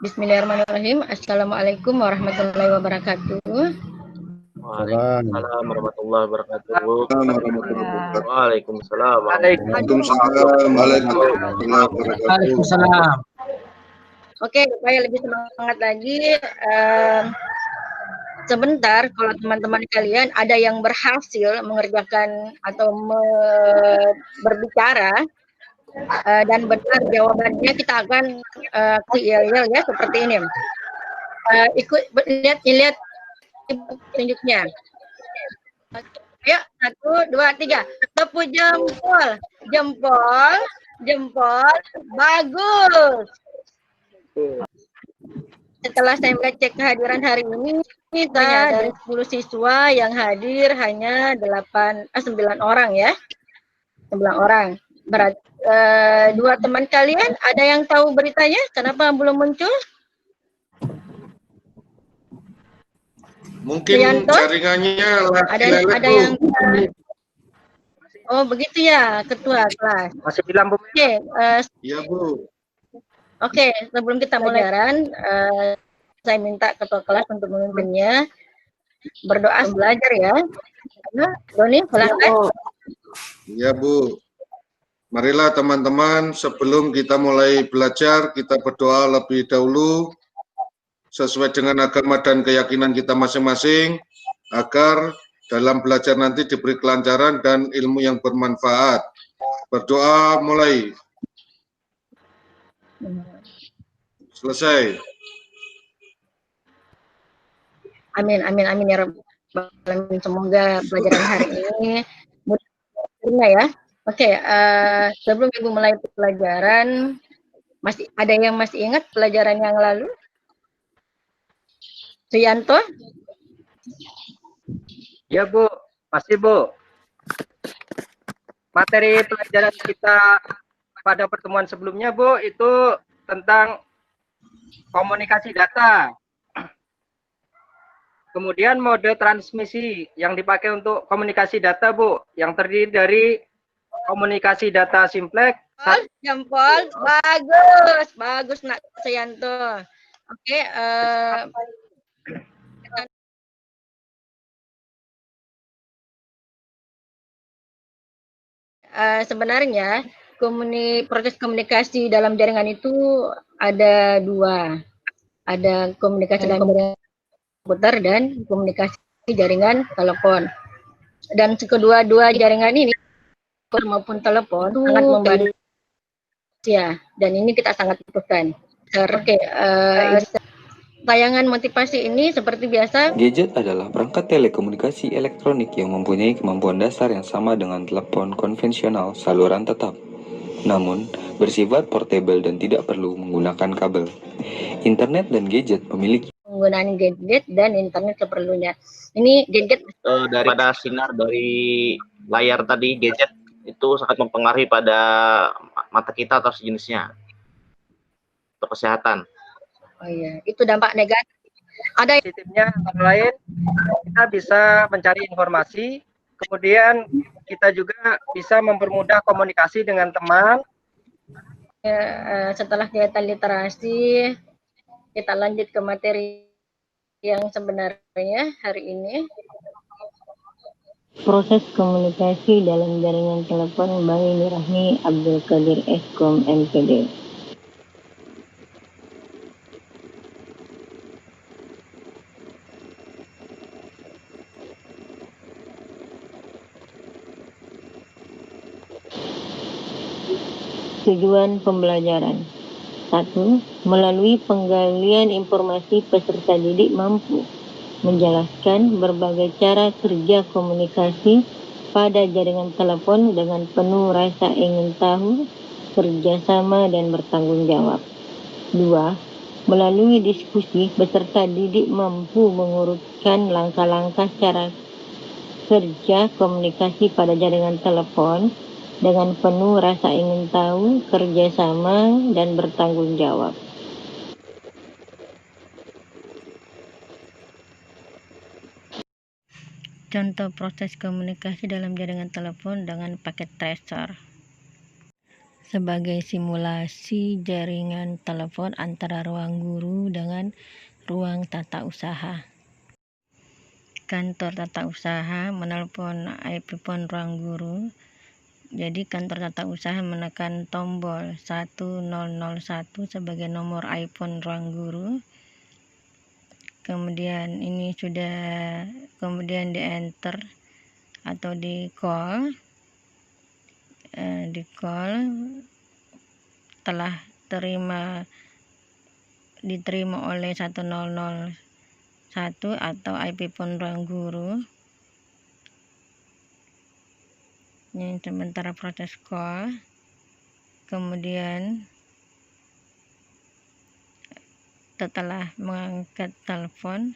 Bismillahirrahmanirrahim. Assalamualaikum warahmatullahi wabarakatuh. Waalaikumsalam warahmatullahi wabarakatuh. Waalaikumsalam. Waalaikumsalam. Oke, supaya lebih semangat lagi, sebentar kalau teman-teman kalian ada yang berhasil mengerjakan atau berbicara dan benar jawabannya, kita akan yel-yel ya seperti ini. Ikut lihat tunjuknya. Ayo, 1, 2, 3. Tepuk jempol, jempol, jempol. Bagus. Setelah saya mengecek kehadiran hari ini, kita dari 10 siswa yang hadir hanya 9 orang ya. 9 orang. Berarti 2 teman kalian ada yang tahu beritanya? Kenapa belum muncul? Mungkin Yanto? jaringannya ada yang oh begitu ya, ketua kelas. Masih di lampu. Oke, iya Bu. Oke, sebelum kita mulai saya minta ketua kelas untuk memimpinnya berdoa belajar ya. Doni, silakan. Iya Bu. Marilah teman-teman, sebelum kita mulai belajar, kita berdoa lebih dahulu sesuai dengan agama dan keyakinan kita masing-masing, agar dalam belajar nanti diberi kelancaran dan ilmu yang bermanfaat. Berdoa mulai. Selesai. Amin, amin, amin ya Rabbal alamin. Semoga pelajaran hari ini mudah ya. Oke, sebelum Ibu mulai pelajaran, masih ada yang masih ingat pelajaran yang lalu? Suyanto? Ya Bu, masih Bu. Materi pelajaran kita pada pertemuan sebelumnya Bu, itu tentang komunikasi data. Kemudian mode transmisi yang dipakai untuk komunikasi data Bu, yang terdiri dari komunikasi data simplex. Jempol, bagus, bagus Nak Suyanto. Oke, sebenarnya proses komunikasi dalam jaringan itu ada 2. Ada komunikasi dalam jaringan komputer dan komunikasi jaringan telepon. Dan kedua-dua jaringan ini maupun telepon sangat membantu ya, dan ini kita sangat butuhkan. Oke, tayangan motivasi ini seperti biasa. Gadget adalah perangkat telekomunikasi elektronik yang mempunyai kemampuan dasar yang sama dengan telepon konvensional saluran tetap, namun bersifat portable dan tidak perlu menggunakan kabel. Internet dan gadget memiliki penggunaan gadget dan internet seperlunya. Ini gadget Daripada sinar dari layar tadi, gadget itu sangat mempengaruhi pada mata kita atau sejenisnya untuk kesehatan. Oh iya, itu dampak negatif. Ada Positifnya antara lain kita bisa mencari informasi, kemudian kita juga bisa mempermudah komunikasi dengan teman. Setelah kegiatan literasi, kita lanjut ke materi yang sebenarnya hari ini. Proses komunikasi dalam jaringan telepon Bank Rahmi Abdul Qadir Eskom MPD. Tujuan pembelajaran. 1. Melalui penggalian informasi, peserta didik mampu menjelaskan berbagai cara kerja komunikasi pada jaringan telepon dengan penuh rasa ingin tahu, kerjasama, dan bertanggung jawab. 2. Melalui diskusi, peserta didik mampu mengurutkan langkah-langkah cara kerja komunikasi pada jaringan telepon dengan penuh rasa ingin tahu, kerjasama, dan bertanggung jawab. Contoh proses komunikasi dalam jaringan telepon dengan paket tracer. sebagai simulasi jaringan telepon antara ruang guru dengan ruang tata usaha. Kantor tata usaha menelpon IP phone ruang guru. Jadi kantor tata usaha menekan tombol 1001 sebagai nomor iPhone ruang guru. Kemudian ini sudah kemudian di enter atau di call. Telah diterima oleh 1001 atau IP phone ruang guru. Ini sementara proses call. Kemudian setelah mengangkat telepon,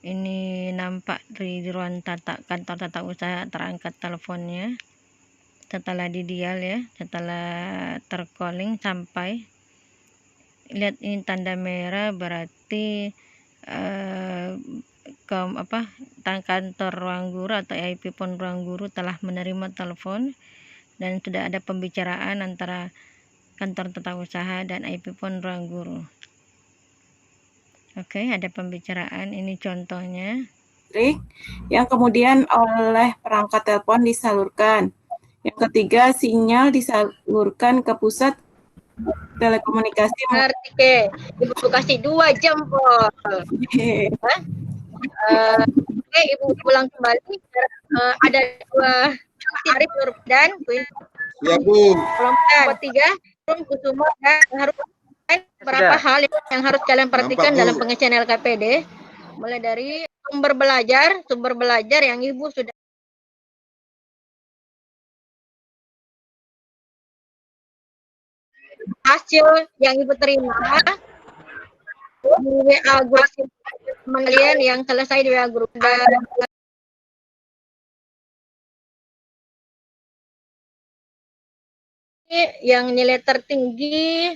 ini nampak di ruang kantor tata usaha terangkat teleponnya. Setelah didial ya, setelah tercalling sampai, lihat ini tanda merah berarti kantor ruang guru atau IP phone ruang guru telah menerima telepon dan sudah ada pembicaraan antara kantor tata usaha dan IP phone ruang guru. Oke, ada pembicaraan, ini contohnya. Yang kemudian oleh perangkat telepon disalurkan. Yang ketiga, sinyal disalurkan ke pusat telekomunikasi. Oke, Ibu kasih 2 jempol. Oke, Ibu pulang kembali. Ada 2 Arif dan Ya Bu. kelompok 3 Kusuma dan harus beberapa hal yang harus kalian perhatikan dalam pengisian LKPD. Mulai dari sumber belajar yang Ibu sudah hasil yang Ibu terima di WA grup teman kalian yang selesai di WA grup dan yang nilai tertinggi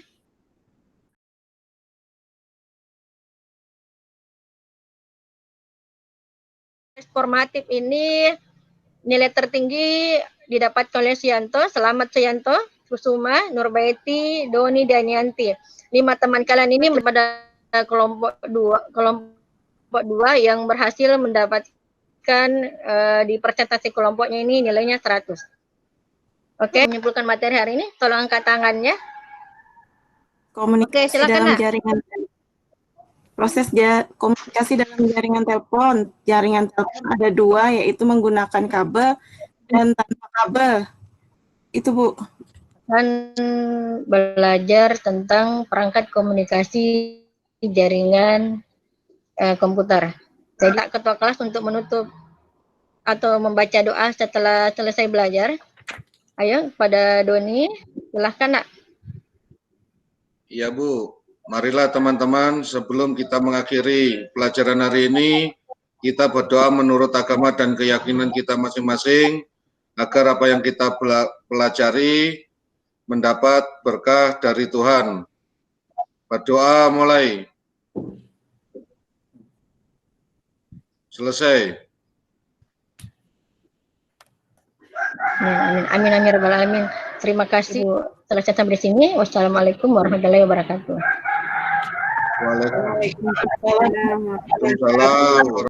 formatif ini nilai tertinggi didapat oleh Sianto, Selamat Sianto, Kusuma, Nurbaiti, Doni, dan Yanti. 5 teman kalian ini pada kelompok 2 yang berhasil mendapatkan di presentasi kelompoknya ini nilainya 100. Oke, menyimpulkan materi hari ini, tolong angkat tangannya. Komunikasi dalam jaringan. Proses komunikasi dalam jaringan telepon. Jaringan telepon ada 2, yaitu menggunakan kabel dan tanpa kabel. Itu Bu. Dan belajar tentang perangkat komunikasi jaringan komputer. Jadi ketua kelas untuk menutup atau membaca doa setelah selesai belajar. Ayo, pada Doni, silahkan Nak. Ya Bu, marilah teman-teman sebelum kita mengakhiri pelajaran hari ini, kita berdoa menurut agama dan keyakinan kita masing-masing, agar apa yang kita pelajari mendapat berkah dari Tuhan. Berdoa mulai. Selesai. Amin, amin, rabbal alamin. Terima kasih Bu. Selesai sampai di sini. Wassalamualaikum warahmatullahi wabarakatuh. Waalaikumsalam.